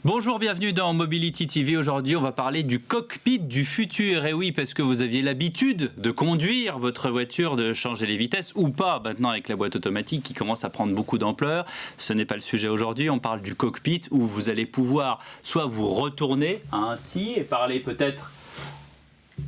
Bonjour, bienvenue dans Mobility TV. Aujourd'hui, on va parler du cockpit du futur. Et oui, parce que vous aviez l'habitude de conduire votre voiture, de changer les vitesses ou pas, maintenant avec la boîte automatique qui commence à prendre beaucoup d'ampleur. Ce n'est pas le sujet aujourd'hui. On parle du cockpit où vous allez pouvoir soit vous retourner ainsi et parler peut-être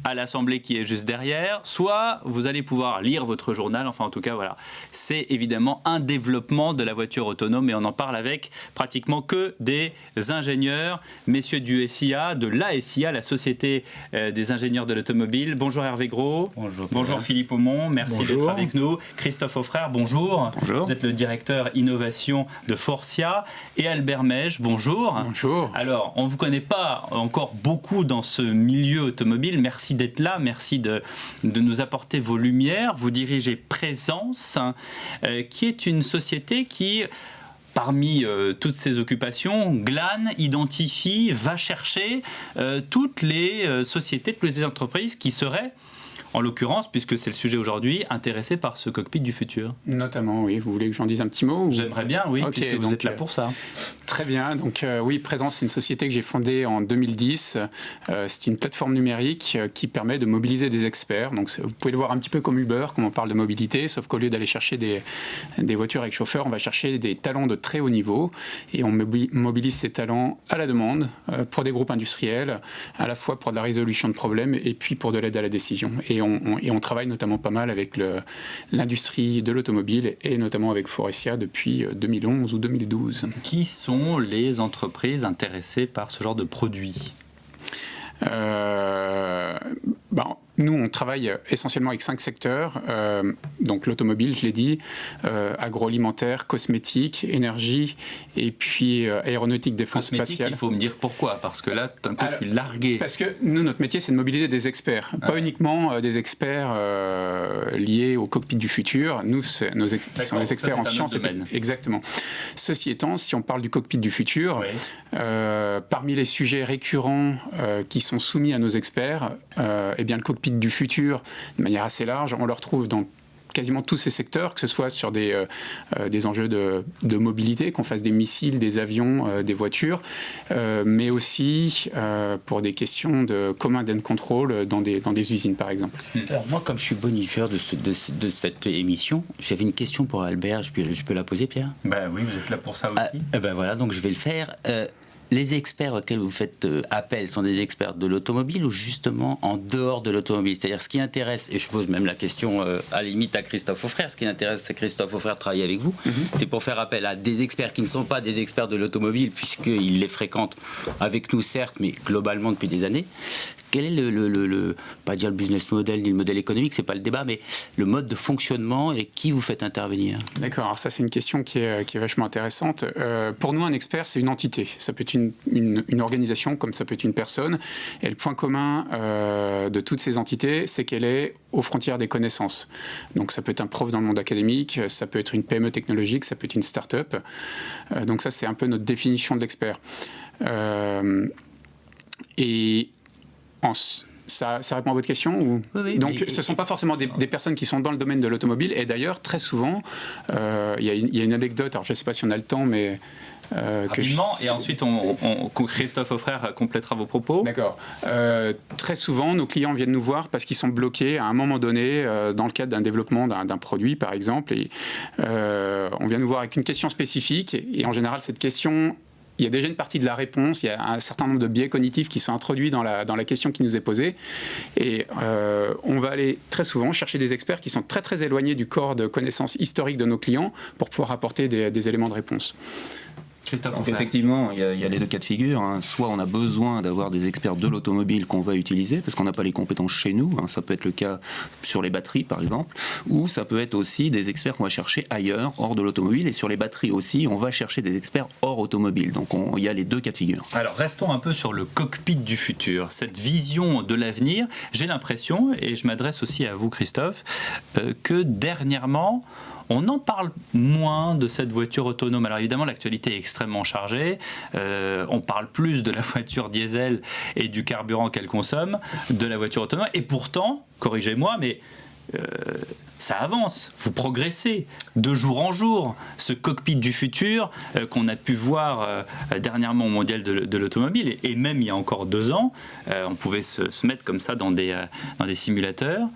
à l'Assemblée qui est juste derrière, soit vous allez pouvoir lire votre journal, enfin en tout cas voilà. C'est évidemment un développement de la voiture autonome et on en parle avec pratiquement que des ingénieurs, messieurs du SIA, de la SIA, la Société des ingénieurs de l'automobile. Bonjour Hervé Gros. Bonjour. Bonjour Philippe Aumont, merci d'être avec nous. Christophe Auffrère, bonjour. Bonjour. Vous êtes le directeur innovation de Forcia. Et Albert Mèche, bonjour. Bonjour. Alors, on ne vous connaît pas encore beaucoup dans ce milieu automobile. Merci d'être là, merci de nous apporter vos lumières. Vous dirigez Présence, qui est une société qui, parmi toutes ses occupations, glane, identifie, va chercher toutes les sociétés, toutes les entreprises qui seraient, en l'occurrence, puisque c'est le sujet aujourd'hui, intéressé par ce cockpit du futur. Notamment, oui. Vous voulez que j'en dise un petit mot ou... J'aimerais bien, oui, okay, puisque vous êtes là pour ça. Très bien. Donc, oui, Présence, c'est une société que j'ai fondée en 2010. C'est une plateforme numérique qui permet de mobiliser des experts. Donc, vous pouvez le voir un petit peu comme Uber, comme on parle de mobilité, sauf qu'au lieu d'aller chercher des voitures avec chauffeur, on va chercher des talents de très haut niveau et on mobilise ces talents à la demande pour des groupes industriels, à la fois pour de la résolution de problèmes et puis pour de l'aide à la décision. Et on travaille notamment pas mal avec l'industrie de l'automobile et notamment avec Forcia depuis 2011 ou 2012. Qui sont les entreprises intéressées par ce genre de produits ? Nous, on travaille essentiellement avec 5 secteurs, donc l'automobile, je l'ai dit, agroalimentaire, cosmétique, énergie, et puis aéronautique, défense spatiale. Il faut me dire pourquoi, parce que là, tout d'un coup, je suis largué. Parce que nous, notre métier, c'est de mobiliser des experts, pas uniquement des experts liés au cockpit du futur. Nous, ce sont des experts en sciences. Exactement. Ceci étant, si on parle du cockpit du futur, oui. Parmi les sujets récurrents qui sont soumis à nos experts, eh bien, le cockpit du futur, de manière assez large, on le retrouve dans quasiment tous ces secteurs, que ce soit sur des enjeux de mobilité, qu'on fasse des missiles, des avions, des voitures, mais aussi pour des questions de command and control dans des usines, par exemple. Alors moi, comme je suis bonifieur de cette émission, j'avais une question pour Albert. Je peux la poser, Pierre ? Ben oui, vous êtes là pour ça aussi. Ben voilà, donc je vais le faire. Les experts auxquels vous faites appel sont des experts de l'automobile ou justement en dehors de l'automobile ? C'est-à-dire ce qui intéresse, et je pose même la question à la limite à Christophe Auffrère, ce qui intéresse Christophe Auffrère de travailler avec vous, c'est pour faire appel à des experts qui ne sont pas des experts de l'automobile puisqu'ils les fréquentent avec nous certes, mais globalement depuis des années. Quel est pas dire le business model ni le modèle économique, c'est pas le débat, mais le mode de fonctionnement et qui vous faites intervenir ? D'accord, alors ça c'est une question qui est vachement intéressante. Pour nous, un expert, c'est une entité. Ça peut être une organisation comme ça peut être une personne. Et le point commun de toutes ces entités, c'est qu'elle est aux frontières des connaissances. Donc ça peut être un prof dans le monde académique, ça peut être une PME technologique, ça peut être une start-up. Donc ça, c'est un peu notre définition de l'expert. Ça répond à votre question ou... Oui, donc, ce ne sont pas forcément des personnes qui sont dans le domaine de l'automobile. Et d'ailleurs, très souvent, il y a une anecdote, alors je ne sais pas si on a le temps, mais... rapidement, et ensuite Christophe Auffrère complétera vos propos. D'accord. Très souvent, nos clients viennent nous voir parce qu'ils sont bloqués à un moment donné dans le cadre d'un développement d'un produit, par exemple. Et on vient nous voir avec une question spécifique. Et en général, cette question... Il y a déjà une partie de la réponse, il y a un certain nombre de biais cognitifs qui sont introduits dans la question qui nous est posée. Et on va aller très souvent chercher des experts qui sont très très éloignés du corps de connaissances historiques de nos clients pour pouvoir apporter des éléments de réponse. Donc effectivement, il y a les deux cas de figure. Soit on a besoin d'avoir des experts de l'automobile qu'on va utiliser parce qu'on n'a pas les compétences chez nous. Ça peut être le cas sur les batteries par exemple. Ou ça peut être aussi des experts qu'on va chercher ailleurs, hors de l'automobile. Et sur les batteries aussi, on va chercher des experts hors automobile. Donc il y a les deux cas de figure. Alors restons un peu sur le cockpit du futur. Cette vision de l'avenir, j'ai l'impression, et je m'adresse aussi à vous Christophe, que dernièrement... On en parle moins de cette voiture autonome. Alors évidemment, l'actualité est extrêmement chargée. On parle plus de la voiture diesel et du carburant qu'elle consomme, de la voiture autonome. Et pourtant, corrigez-moi, mais ça avance, vous progressez de jour en jour. Ce cockpit du futur qu'on a pu voir dernièrement au Mondial de l'automobile, et même il y a encore 2 ans, on pouvait se mettre comme ça dans des simulateurs.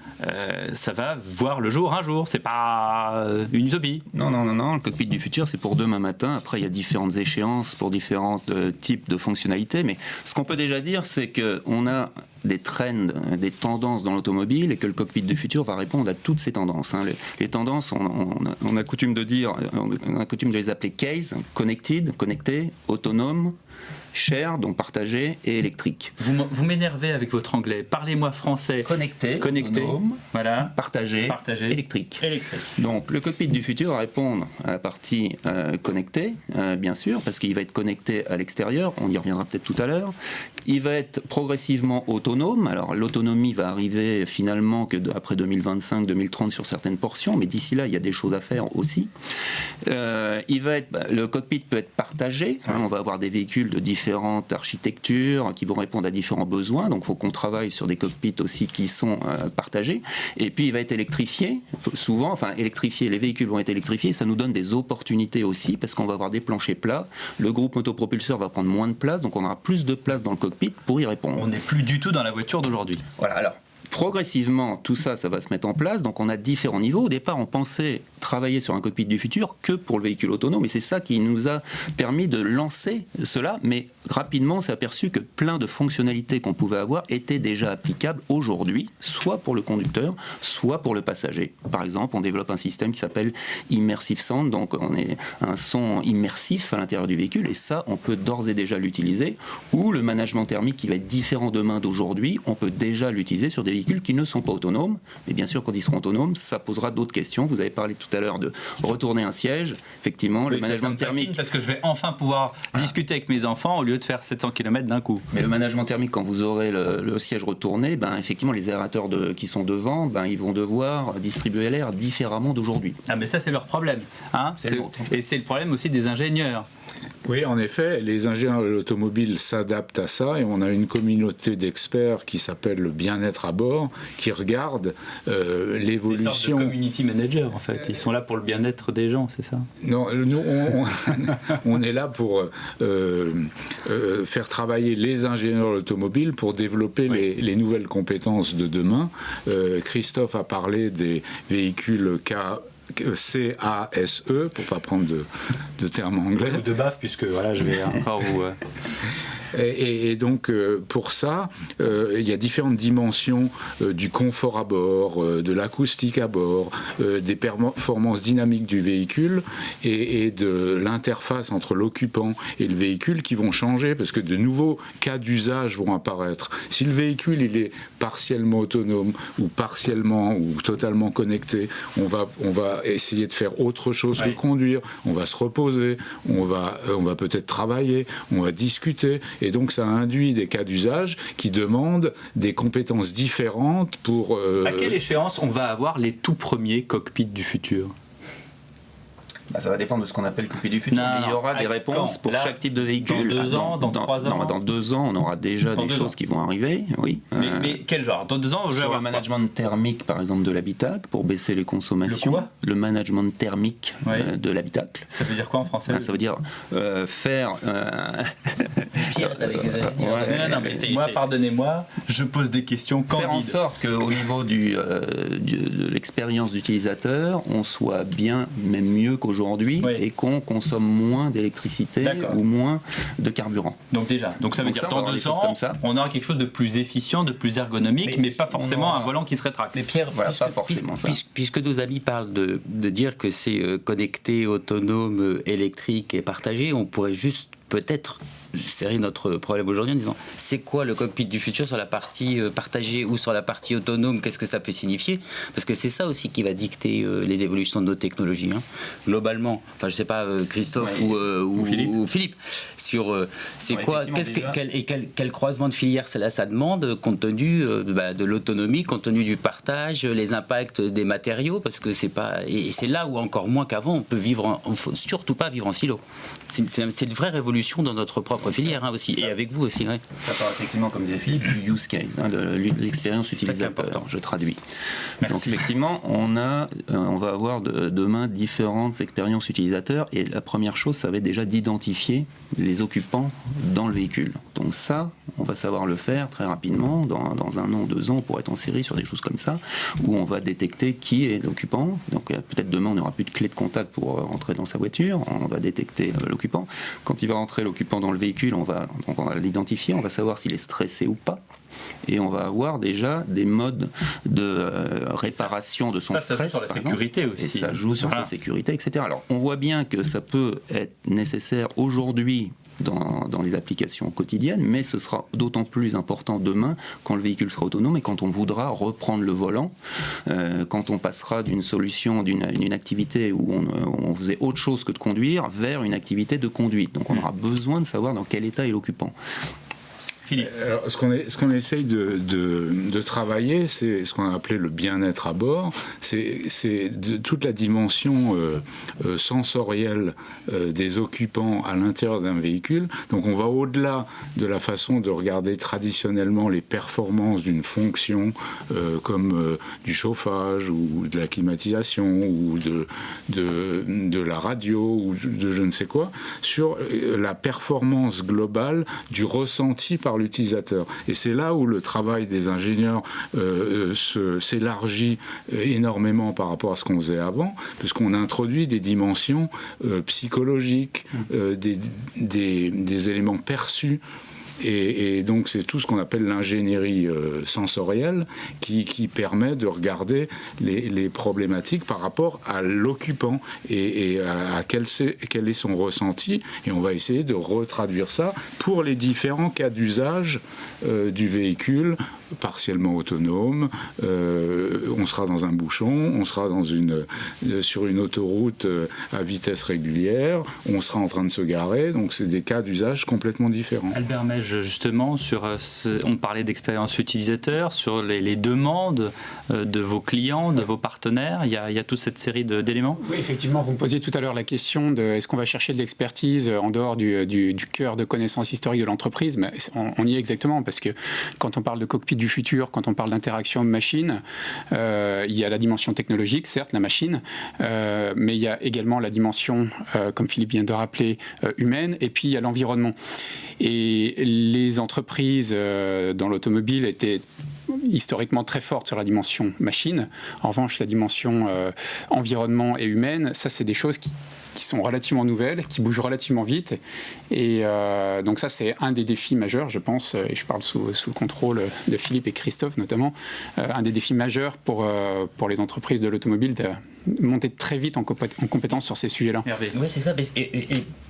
Ça va voir le jour un jour, c'est pas une utopie. Non, le cockpit du futur, c'est pour demain matin. Après, il y a différentes échéances pour différents types de fonctionnalités, mais ce qu'on peut déjà dire, c'est qu'on a des trends, des tendances dans l'automobile et que le cockpit du futur va répondre à toutes ces tendances. Les tendances, on a coutume de les appeler case, connected, connecté, autonome, share, donc partagé, et électrique. Vous m'énervez avec votre anglais. Parlez-moi français. Connecté, autonome, voilà. partagé, électrique. Donc le cockpit du futur va répondre à la partie connectée, bien sûr, parce qu'il va être connecté à l'extérieur, on y reviendra peut-être tout à l'heure. Il va être progressivement autonome. Alors l'autonomie va arriver finalement après 2025-2030 sur certaines portions, mais d'ici là, il y a des choses à faire aussi. Le cockpit peut être partagé. On va avoir des véhicules de différentes architectures qui vont répondre à différents besoins. Donc il faut qu'on travaille sur des cockpits aussi qui sont partagés. Et puis il va être électrifié. Souvent, les véhicules vont être électrifiés. Ça nous donne des opportunités aussi parce qu'on va avoir des planchers plats. Le groupe motopropulseur va prendre moins de place, donc on aura plus de place dans le cockpit pour y répondre. On n'est plus du tout dans la voiture d'aujourd'hui. Voilà, alors progressivement, tout ça va se mettre en place. Donc on a différents niveaux. Au départ, on pensait travailler sur un cockpit du futur que pour le véhicule autonome, et c'est ça qui nous a permis de lancer cela. Mais rapidement, on s'est aperçu que plein de fonctionnalités qu'on pouvait avoir étaient déjà applicables aujourd'hui, soit pour le conducteur, soit pour le passager. Par exemple, on développe un système qui s'appelle Immersive Sound, donc on est un son immersif à l'intérieur du véhicule, et ça, on peut d'ores et déjà l'utiliser. Ou le management thermique qui va être différent demain d'aujourd'hui, on peut déjà l'utiliser sur des véhicules qui ne sont pas autonomes. Mais bien sûr, quand ils seront autonomes, ça posera d'autres questions. Vous avez parlé tout à l'heure de retourner un siège. Effectivement, oui, le management thermique... Parce que je vais enfin pouvoir discuter avec mes enfants au lieu de faire 700 km d'un coup. Mais le management thermique, quand vous aurez le siège retourné, effectivement, les aérateurs qui sont devant, ils vont devoir distribuer l'air différemment d'aujourd'hui. Ah, mais ça, c'est leur problème. Et c'est le problème aussi des ingénieurs. Oui, en effet, les ingénieurs de l'automobile s'adaptent à ça, et on a une communauté d'experts qui s'appelle le bien-être à bord, qui regarde l'évolution. Des sortes de community managers, en fait. Ils sont là pour le bien-être des gens, c'est ça? Non, nous, on est là pour faire travailler les ingénieurs de l'automobile pour développer les nouvelles compétences de demain. Christophe a parlé des véhicules CASE, pour pas prendre de termes anglais. Ou de baffe, puisque voilà, je vais encore vous... Et donc, pour ça, il y a différentes dimensions du confort à bord, de l'acoustique à bord, des performances dynamiques du véhicule et de l'interface entre l'occupant et le véhicule qui vont changer, parce que de nouveaux cas d'usage vont apparaître. Si le véhicule il est partiellement autonome ou partiellement ou totalement connecté, on va essayer de faire autre chose que conduire, on va se reposer, on va peut-être travailler, on va discuter. Et donc ça induit des cas d'usage qui demandent des compétences différentes pour... À quelle échéance on va avoir les tout premiers cockpits du futur ? Ça va dépendre de ce qu'on appelle le cockpit du futur. Mais il y aura des réponses pour chaque type de véhicule. Dans 2 ans, dans 3 ans. Dans 2 ans, on aura déjà des choses qui vont arriver. Oui. Mais quel genre ? Dans 2 ans, je vais sur avoir le management thermique, par exemple, de l'habitacle, pour baisser les consommations. Le quoi ? Le management thermique de l'habitacle. Ça veut dire quoi en français ? Ça veut dire faire... Pierre, avec des Non, mais moi, pardonnez-moi, je pose des questions candides. Faire en sorte qu'au niveau de l'expérience d'utilisateur, on soit bien, même mieux qu'aujourd'hui, et qu'on consomme moins d'électricité ou moins de carburant. Donc déjà, ça veut dire dans 2 ans, on aura quelque chose de plus efficient, de plus ergonomique, mais pas forcément un volant qui se rétracte. Mais Pierre, pas forcément ça. Puisque nos amis parlent de dire que c'est connecté, autonome, électrique et partagé, on pourrait juste peut-être serrer notre problème aujourd'hui en disant c'est quoi le cockpit du futur sur la partie partagée ou sur la partie autonome, qu'est-ce que ça peut signifier, parce que c'est ça aussi qui va dicter les évolutions de nos technologies globalement. Enfin je sais pas Christophe ou Philippe sur c'est quoi, quel croisement de filières ça demande compte tenu de l'autonomie, compte tenu du partage, les impacts des matériaux, parce que c'est pas, et c'est là où encore moins qu'avant on peut faut surtout pas vivre en silo. C'est une vraie révolution dans notre propre propre filière aussi, et avec vous aussi. Ouais. Ça part effectivement, comme disait Philippe, du use case, de l'expérience utilisateur. Je traduis. Merci. Donc effectivement, on va avoir demain différentes expériences utilisateurs, et la première chose, ça va être déjà d'identifier les occupants dans le véhicule. Donc ça, on va savoir le faire très rapidement. Dans 1 an ou 2 ans, on pourrait être en série sur des choses comme ça, où on va détecter qui est l'occupant. Donc peut-être demain, on n'aura plus de clé de contact pour rentrer dans sa voiture. On va détecter l'occupant. Quand il va rentrer l'occupant dans le véhicule, on va l'identifier, on va savoir s'il est stressé ou pas. Et on va avoir déjà des modes de réparation de son stress. Ça joue sur la sécurité aussi. Et ça joue sur sa sécurité, etc. Alors, on voit bien que ça peut être nécessaire aujourd'hui dans les applications quotidiennes, mais ce sera d'autant plus important demain quand le véhicule sera autonome et quand on voudra reprendre le volant, quand on passera d'une solution, d'une activité où on faisait autre chose que de conduire vers une activité de conduite. Donc on aura besoin de savoir dans quel état est l'occupant. Alors, ce qu'on essaye de travailler, c'est ce qu'on a appelé le bien-être à bord. C'est toute la dimension sensorielle des occupants à l'intérieur d'un véhicule. Donc on va au-delà de la façon de regarder traditionnellement les performances d'une fonction comme du chauffage ou de la climatisation ou de la radio ou de je ne sais quoi, sur la performance globale du ressenti par l'utilisateur. Et c'est là où le travail des ingénieurs s'élargit énormément par rapport à ce qu'on faisait avant, puisqu'on a introduit des dimensions psychologiques, des éléments perçus. Et donc c'est tout ce qu'on appelle l'ingénierie sensorielle qui permet de regarder les problématiques par rapport à l'occupant et à quel est son ressenti, et on va essayer de retraduire ça pour les différents cas d'usage du véhicule partiellement autonome. On sera dans un bouchon, on sera sur une autoroute à vitesse régulière, on sera en train de se garer, donc c'est des cas d'usage complètement différents. Albert Mège, justement, on parlait d'expérience utilisateur, sur les demandes de vos clients, de vos partenaires, il y a toute cette série d'éléments. Oui, effectivement, vous me posiez tout à l'heure la question de est-ce qu'on va chercher de l'expertise en dehors du cœur de connaissances historiques de l'entreprise, mais on y est exactement, parce que quand on parle de cockpit du futur, quand on parle d'interaction machine, il y a la dimension technologique, certes, la machine, mais il y a également la dimension, comme Philippe vient de rappeler, humaine, et puis il y a l'environnement. Et les entreprises dans l'automobile étaient historiquement très fortes sur la dimension machine. En revanche, la dimension environnement et humaine, ça, c'est des choses qui sont relativement nouvelles, qui bougent relativement vite. Et donc ça, c'est un des défis majeurs, je pense, et je parle sous le contrôle de Philippe et Christophe notamment, un des défis majeurs pour les entreprises de l'automobile de monter très vite en compétence sur ces sujets-là. Oui, c'est ça.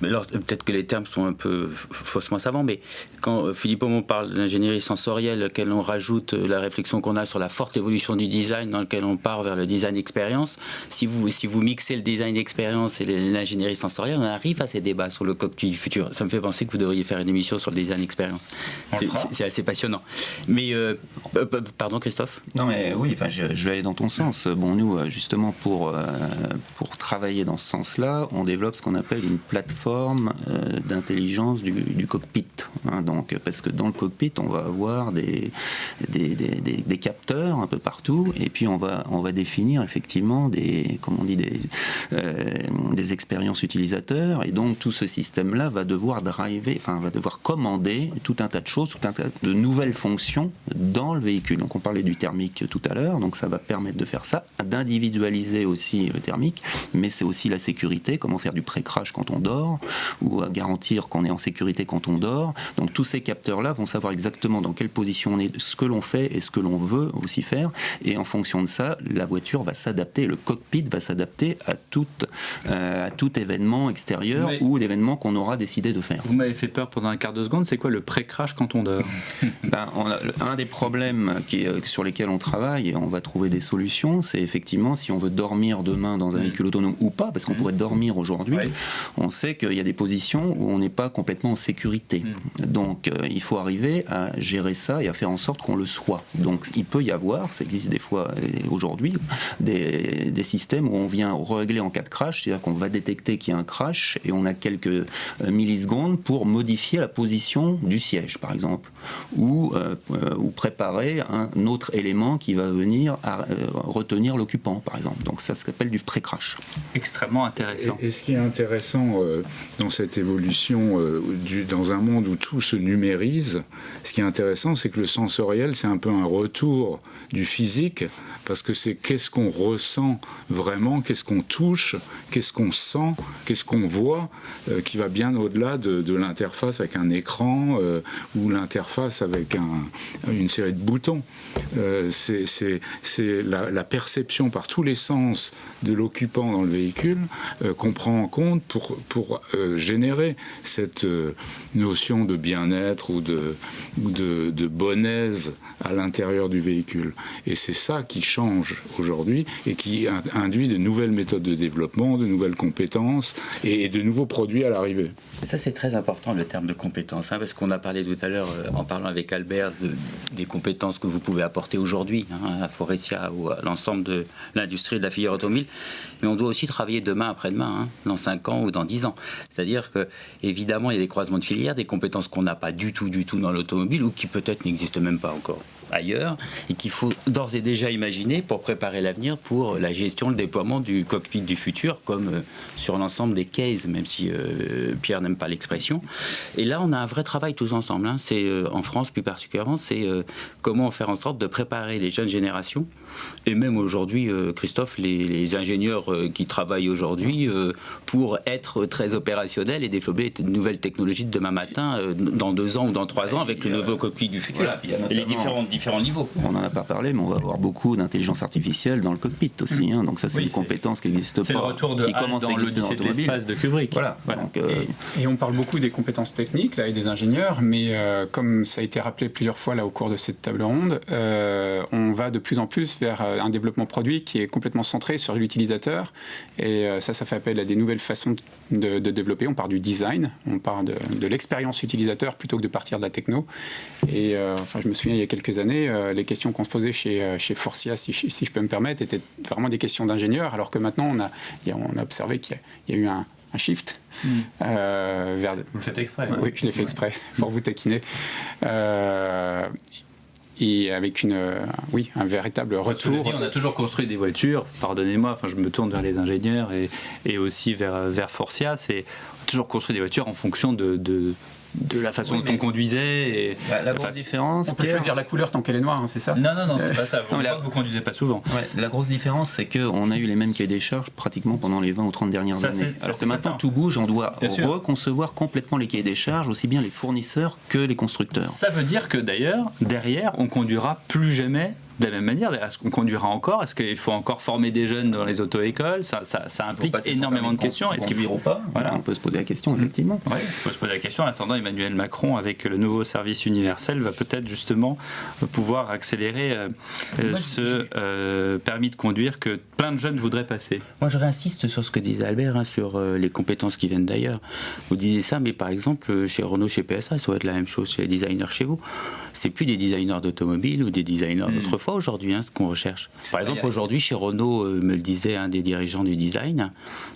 Alors, peut-être que les termes sont un peu faussement savants, mais quand Philippe Aumont parle d'ingénierie sensorielle, auquel on rajoute la réflexion qu'on a sur la forte évolution du design, dans lequel on part vers le design expérience, si vous mixez le design expérience et l'ingénierie sensorielle, on arrive à ces débats sur le cockpit du futur. Ça me fait penser que vous devriez faire une émission sur le design expérience. C'est assez passionnant. Mais, pardon Christophe ? Non mais oui, je vais aller dans ton sens. Bon, nous, justement, pour travailler dans ce sens-là, on développe ce qu'on appelle une plateforme d'intelligence du cockpit. Donc, parce que dans le cockpit, on va avoir des capteurs un peu partout, et puis on va définir effectivement des expériences utilisateurs, et donc tout ce système-là va devoir commander tout un tas de choses, tout un tas de nouvelles fonctions dans le véhicule. Donc on parlait du thermique tout à l'heure, donc ça va permettre de faire ça, d'individualiser aussi le thermique, mais c'est aussi la sécurité, comment faire du pré-crash quand on dort, ou à garantir qu'on est en sécurité quand on dort. Donc tous ces capteurs-là vont savoir exactement dans quelle position on est, ce que l'on fait et ce que l'on veut aussi faire, et en fonction de ça, la voiture va s'adapter, le cockpit va s'adapter à tout événement extérieur ou l'événement qu'on aura décidé de faire. Vous m'avez fait peur pendant un quart de seconde, c'est quoi le pré-crash quand on dort ? Un des problèmes sur lesquels on travaille, et on va trouver des solutions, c'est effectivement si on veut dormir demain dans un véhicule autonome ou pas, parce qu'on pourrait dormir aujourd'hui, on sait qu'il y a des positions où on n'est pas complètement en sécurité. Donc il faut arriver à gérer ça et à faire en sorte qu'on le soit. Donc il peut y avoir, ça existe des fois aujourd'hui, des systèmes où on vient régler en cas de crash, c'est-à-dire qu'on va détecter qu'il y a un crash et on a quelques millisecondes pour modifier la position du siège, par exemple, ou préparer un autre élément qui va venir retenir l'occupant, par exemple. Donc ça s'appelle du pré-crash. Extrêmement intéressant. Et ce qui est intéressant dans cette évolution, dans un monde où tout se numérise, ce qui est intéressant, c'est que le sensoriel, c'est un peu un retour du physique, parce que c'est qu'est-ce qu'on ressent vraiment, qu'est-ce qu'on touche, qu'est-ce qu'on sent, qu'est-ce qu'on voit, qui va bien au-delà de l'interface avec un écran ou l'interface avec une série de boutons. C'est la perception par tous les sens de l'occupant dans le véhicule qu'on prend en compte pour générer cette notion de bien-être ou de bonnaise à l'intérieur du véhicule. Et c'est ça qui change aujourd'hui et qui induit de nouvelles méthodes de développement, de nouvelles compétences et de nouveaux produits à l'arrivée. Ça, c'est très important, le terme de compétences, parce qu'on a parlé tout à l'heure, en parlant avec Albert, des compétences que vous pouvez apporter aujourd'hui à Faurecia ou à l'ensemble de l'industrie de la filière automobile. Mais on doit aussi travailler demain, après-demain, dans 5 ans ou dans 10 ans. C'est-à-dire que, évidemment, il y a des croisements de filières, des compétences qu'on n'a pas du tout dans l'automobile ou qui peut-être n'existent même pas encore ailleurs et qu'il faut d'ores et déjà imaginer pour préparer l'avenir pour la gestion, le déploiement du cockpit du futur, comme sur l'ensemble des cases, même si Pierre n'aime pas l'expression. Et là, on a un vrai travail tous ensemble. C'est en France plus particulièrement, c'est comment faire en sorte de préparer les jeunes générations et même aujourd'hui, Christophe, les ingénieurs qui travaillent aujourd'hui pour être très opérationnels et développer de nouvelles technologies de demain matin, dans 2 ans ou dans 3 ans, avec le nouveau cockpit du futur. Voilà, et les différents niveaux. On n'en a pas parlé, mais on va avoir beaucoup d'intelligence artificielle dans le cockpit aussi. Donc ça, c'est une compétence qui n'existe pas. C'est le retour de HAL dans l'Odyssée de l'espace de Kubrick. Voilà. Donc, et on parle beaucoup des compétences techniques là, et des ingénieurs, mais comme ça a été rappelé plusieurs fois là, au cours de cette table ronde, on va de plus en plus vers un développement produit qui est complètement centré sur l'utilisateur. Et ça fait appel à des nouvelles façons de développer. On part du design, on part de l'expérience utilisateur plutôt que de partir de la techno. Et je me souviens, il y a quelques années, les questions qu'on se posait chez Faurecia, si je peux me permettre, étaient vraiment des questions d'ingénieurs, alors que maintenant, on a observé qu'il y a eu un shift vers... Vous le faites exprès. Oui, je l'ai fait exprès, pour vous taquiner. Et avec un véritable retour. On a toujours construit des voitures, pardonnez-moi, je me tourne vers les ingénieurs et aussi vers Faurecia, on a toujours construit des voitures en fonction de la façon dont on conduisait. Et la grosse différence... On peut choisir la couleur tant qu'elle est noire, c'est ça ? Non, c'est pas ça. Vous conduisez pas souvent. Ouais, la grosse différence, c'est qu'on a eu les mêmes cahiers des charges pratiquement pendant les 20 ou 30 dernières années. Alors que maintenant, tout bouge, on doit reconcevoir complètement les cahiers des charges, aussi bien les fournisseurs que les constructeurs. Ça veut dire que d'ailleurs, derrière, on conduira plus jamais de la même manière. Est-ce qu'on conduira encore ? Est-ce qu'il faut encore former des jeunes dans les auto-écoles ? Ça implique énormément de questions. Est-ce qu'ils ou pas ? Voilà. On peut se poser la question, effectivement. Oui, il faut se poser la question. En attendant, Emmanuel Macron, avec le nouveau service universel, va peut-être justement pouvoir accélérer ce permis de conduire que plein de jeunes voudraient passer. Moi, je réinsiste sur ce que disait Albert, sur les compétences qui viennent d'ailleurs. Vous disiez ça, mais par exemple, chez Renault, chez PSA, ça va être la même chose chez les designers chez vous. C'est plus des designers d'automobile ou des designers d'autrefois aujourd'hui, ce qu'on recherche. Par exemple, aujourd'hui, chez Renault, me le disait un des dirigeants du design,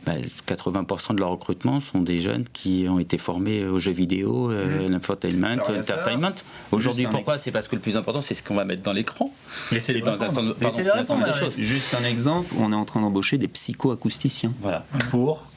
80% de leur recrutement sont des jeunes qui ont été formés aux jeux vidéo, l'infotainment, entertainment. Aujourd'hui, pourquoi ? C'est parce que le plus important, c'est ce qu'on va mettre dans l'écran. Laissez-les dans un centre. Juste un exemple, on est en train d'embaucher des psychoacousticiens. Voilà.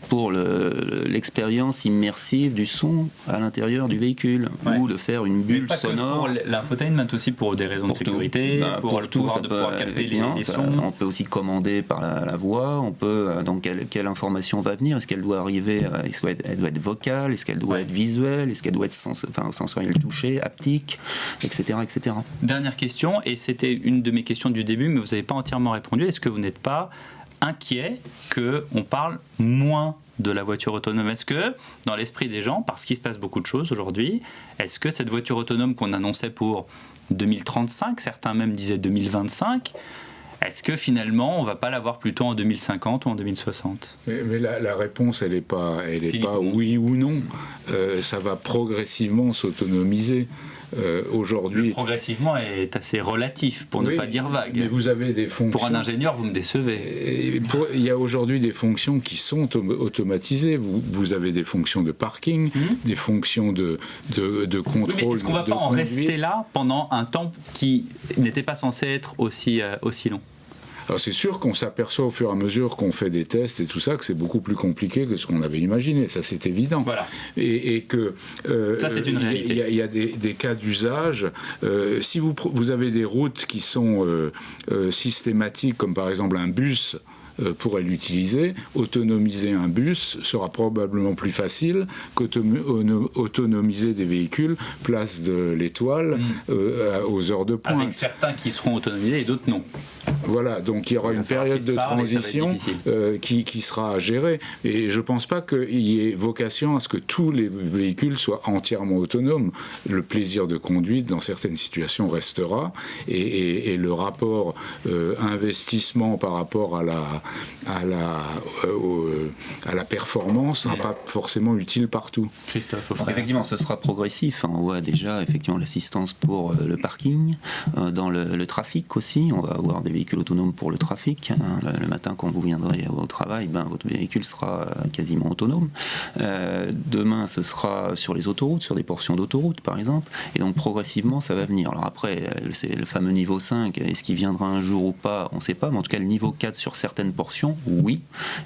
Pour l'expérience immersive du son à l'intérieur du véhicule, ou de faire une bulle sonore. Pour l'infotainment aussi, pour des raisons de sécurité, pour le pouvoir de pouvoir capter les sons. On peut aussi commander par la voix, on peut, donc quelle information va venir, est-ce qu'elle doit arriver, est-ce qu'elle doit être vocale, est-ce qu'elle doit être visuelle, est-ce qu'elle doit être sensorielle touchée, haptique, etc., etc. Dernière question, et c'était une de mes questions du début, mais vous n'avez pas entièrement répondu. Est-ce que vous n'êtes pas inquiet qu'on parle moins de la voiture autonome? Est-ce que, dans l'esprit des gens, parce qu'il se passe beaucoup de choses aujourd'hui, est-ce que cette voiture autonome qu'on annonçait pour 2035, certains même disaient 2025, est-ce que finalement on ne va pas l'avoir plutôt en 2050 ou en 2060 ? Mais la réponse, elle n'est pas oui ou non. Ça va progressivement s'autonomiser. Aujourd'hui... Progressivement est assez relatif, pour ne pas dire vague. Mais vous avez des fonctions... Pour un ingénieur, vous me décevez. Il y a aujourd'hui des fonctions qui sont automatisées. Vous avez des fonctions de parking, des fonctions de contrôle. Oui, mais est-ce qu'on ne va pas en rester là pendant un temps qui n'était pas censé être aussi long? Alors c'est sûr qu'on s'aperçoit au fur et à mesure qu'on fait des tests et tout ça que c'est beaucoup plus compliqué que ce qu'on avait imaginé, ça c'est évident. Voilà. Et que ça c'est une réalité. Il y a des cas d'usage. Si vous avez des routes qui sont systématiques, comme par exemple un bus, pourrait l'utiliser, autonomiser un bus sera probablement plus facile qu'autonomiser des véhicules place de l'Étoile aux heures de pointe. Avec certains qui seront autonomisés et d'autres non. Voilà, donc il y aura une période de transition qui sera à gérer. Et je ne pense pas qu'il y ait vocation à ce que tous les véhicules soient entièrement autonomes. Le plaisir de conduite, dans certaines situations, restera. Et le rapport investissement par rapport à la performance ne sera pas forcément utile partout. Christophe, effectivement, ce sera progressif. On voit déjà effectivement l'assistance pour le parking, dans le trafic aussi. On va avoir des véhicules autonomes pour le trafic. Le matin, quand vous viendrez au travail, votre véhicule sera quasiment autonome. Demain, ce sera sur les autoroutes, sur des portions d'autoroutes, par exemple. Et donc, progressivement, ça va venir. Alors après, c'est le fameux niveau 5. Est-ce qu'il viendra un jour ou pas? On ne sait pas. Mais en tout cas, le niveau 4 sur certaines portions, oui.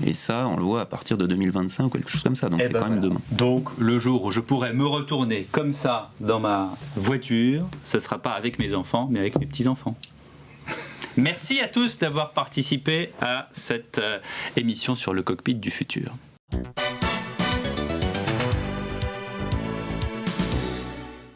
Et ça, on le voit à partir de 2025 ou quelque chose comme ça. Donc, c'est quand même demain. Donc, le jour où je pourrai me retourner comme ça dans ma voiture, ce ne sera pas avec mes enfants, mais avec mes petits-enfants. Merci à tous d'avoir participé à cette émission sur le cockpit du futur.